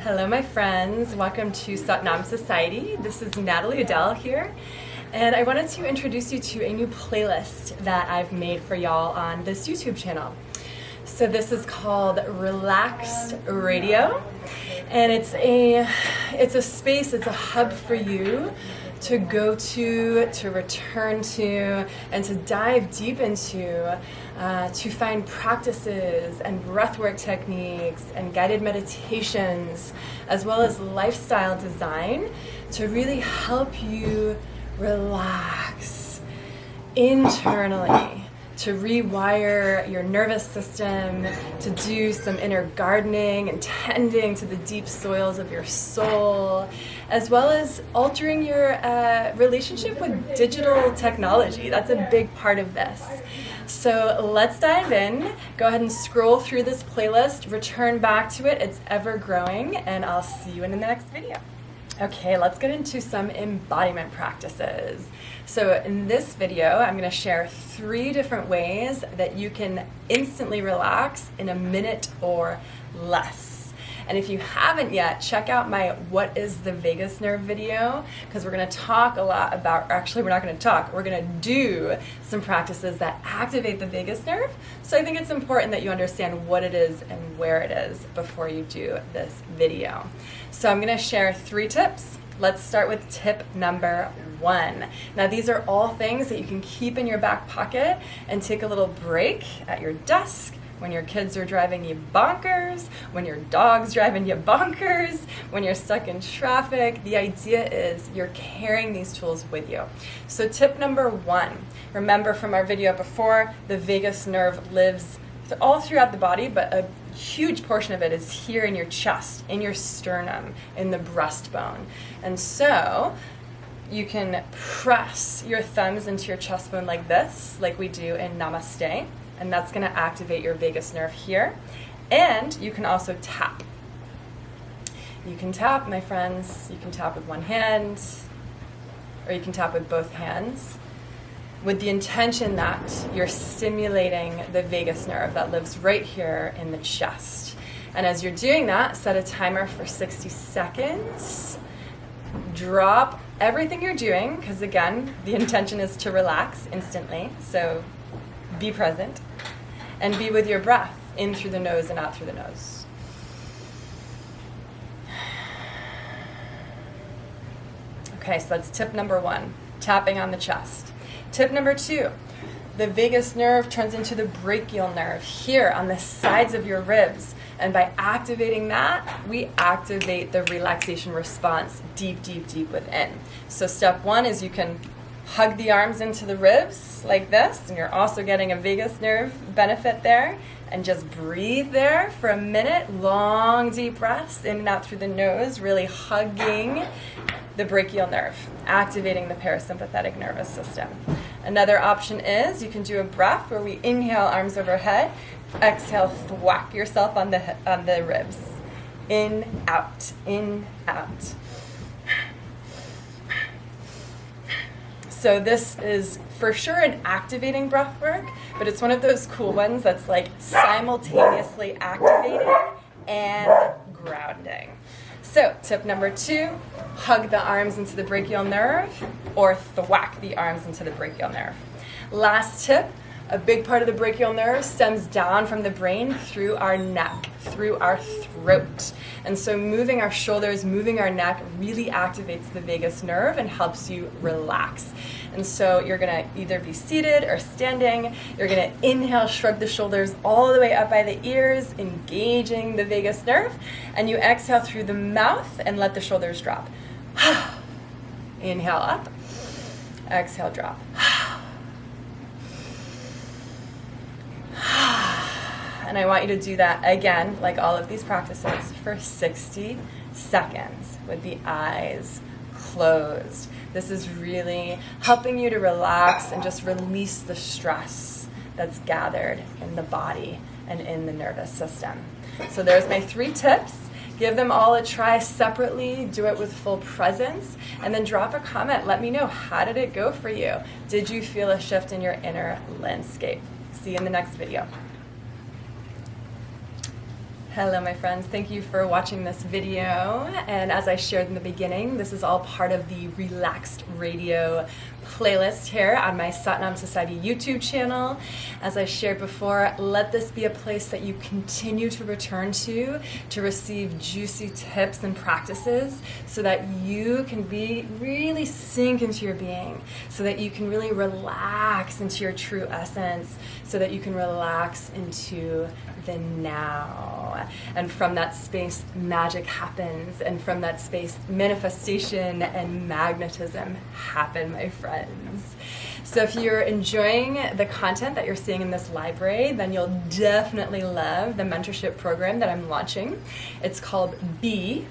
Hello, my friends. Welcome to Satnam Society. This is Natalie Adele here, and I wanted to introduce you to a new playlist that I've made for y'all on this YouTube channel. So this is called Relaxed Radio, and it's a space, it's a hub for you to go to return to, and to dive deep into, to find practices and breathwork techniques and guided meditations, as well as lifestyle design to really help you relax internally, to rewire your nervous system, to do some inner gardening and tending to the deep soils of your soul, as well as altering your relationship with digital technology. That's a big part of this. So let's dive in. Go ahead and scroll through this playlist, return back to it. It's ever growing, and I'll see you in the next video. Okay, let's get into some embodiment practices. So in this video, I'm going to share 3 different ways that you can instantly relax in a minute or less. And if you haven't yet, check out my What is the Vagus Nerve video, because we're going to talk a lot about, actually we're not going to talk, we're going to do some practices that activate the vagus nerve. So I think it's important that you understand what it is and where it is before you do this video. So I'm going to share 3 tips. Let's start with tip number 1. Now these are all things that you can keep in your back pocket and take a little break at your desk, when your kids are driving you bonkers, when your dog's driving you bonkers, when you're stuck in traffic. The idea is you're carrying these tools with you. So tip number 1, remember from our video before, the vagus nerve lives all throughout the body, but a huge portion of it is here in your chest, in your sternum, in the breastbone. And so you can press your thumbs into your chest bone like this, like we do in Namaste, and that's going to activate your vagus nerve here. And you can also tap. You can tap, my friends. You can tap with one hand, or you can tap with both hands, with the intention that you're stimulating the vagus nerve that lives right here in the chest. And as you're doing that, set a timer for 60 seconds. Drop everything you're doing, because again, the intention is to relax instantly. So be present and be with your breath, in through the nose and out through the nose. Okay, so that's tip number 1, tapping on the chest. Tip number 2, the vagus nerve turns into the brachial nerve here on the sides of your ribs. And by activating that, we activate the relaxation response deep, deep, deep within. So step 1 is you can hug the arms into the ribs like this, and you're also getting a vagus nerve benefit there. And just breathe there for a minute, long deep breaths in and out through the nose, really hugging the brachial nerve, activating the parasympathetic nervous system. Another option is you can do a breath where we inhale, arms overhead, exhale, thwack yourself on the ribs. In, out, in, out. So this is for sure an activating breath work, but it's one of those cool ones that's like simultaneously activating and grounding. So tip number 2, hug the arms into the brachial nerve, or thwack the arms into the brachial nerve. Last tip, a big part of the brachial nerve stems down from the brain through our neck, through our throat. And so moving our shoulders, moving our neck really activates the vagus nerve and helps you relax. And so you're going to either be seated or standing. You're going to inhale, shrug the shoulders all the way up by the ears, engaging the vagus nerve. And you exhale through the mouth and let the shoulders drop. Inhale up, exhale, drop. And I want you to do that again, like all of these practices, for 60 seconds with the eyes closed. This is really helping you to relax and just release the stress that's gathered in the body and in the nervous system. So there's my 3 tips. Give them all a try separately, do it with full presence, and then drop a comment. Let me know, how did it go for you? Did you feel a shift in your inner landscape? See you in the next video. Hello my friends, thank you for watching this video, and as I shared in the beginning, this is all part of the Relaxed Radio playlist here on my Satnam Society YouTube channel. As I shared before, let this be a place that you continue to return to receive juicy tips and practices so that you can really sink into your being, so that you can really relax into your true essence, so that you can relax into the now. And from that space, magic happens, and from that space, manifestation and magnetism happen, my friends. So if you're enjoying the content that you're seeing in this library, then you'll definitely love the mentorship program that I'm launching. It's called BE,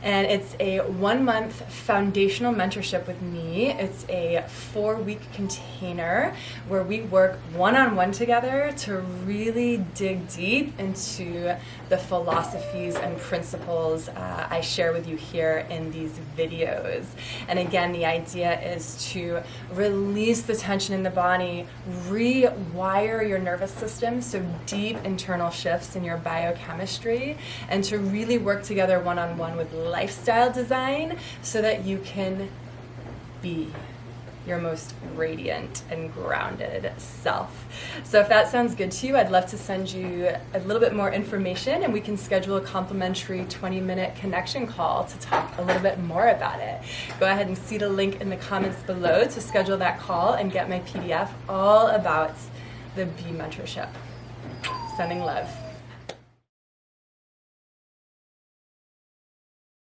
and it's a 1-month foundational mentorship with me. It's a 4-week container where we work one-on-one together to really dig deep into the philosophies and principles I share with you here in these videos. And again, the idea is to release the tension in the body, rewire your nervous system, so deep internal shifts in your biochemistry, and to really work together one-on-one with lifestyle design so that you can be your most radiant and grounded self. So if that sounds good to you, I'd love to send you a little bit more information, and we can schedule a complimentary 20-minute connection call to talk a little bit more about it. Go ahead and see the link in the comments below to schedule that call and get my PDF all about the BE mentorship. Sending love.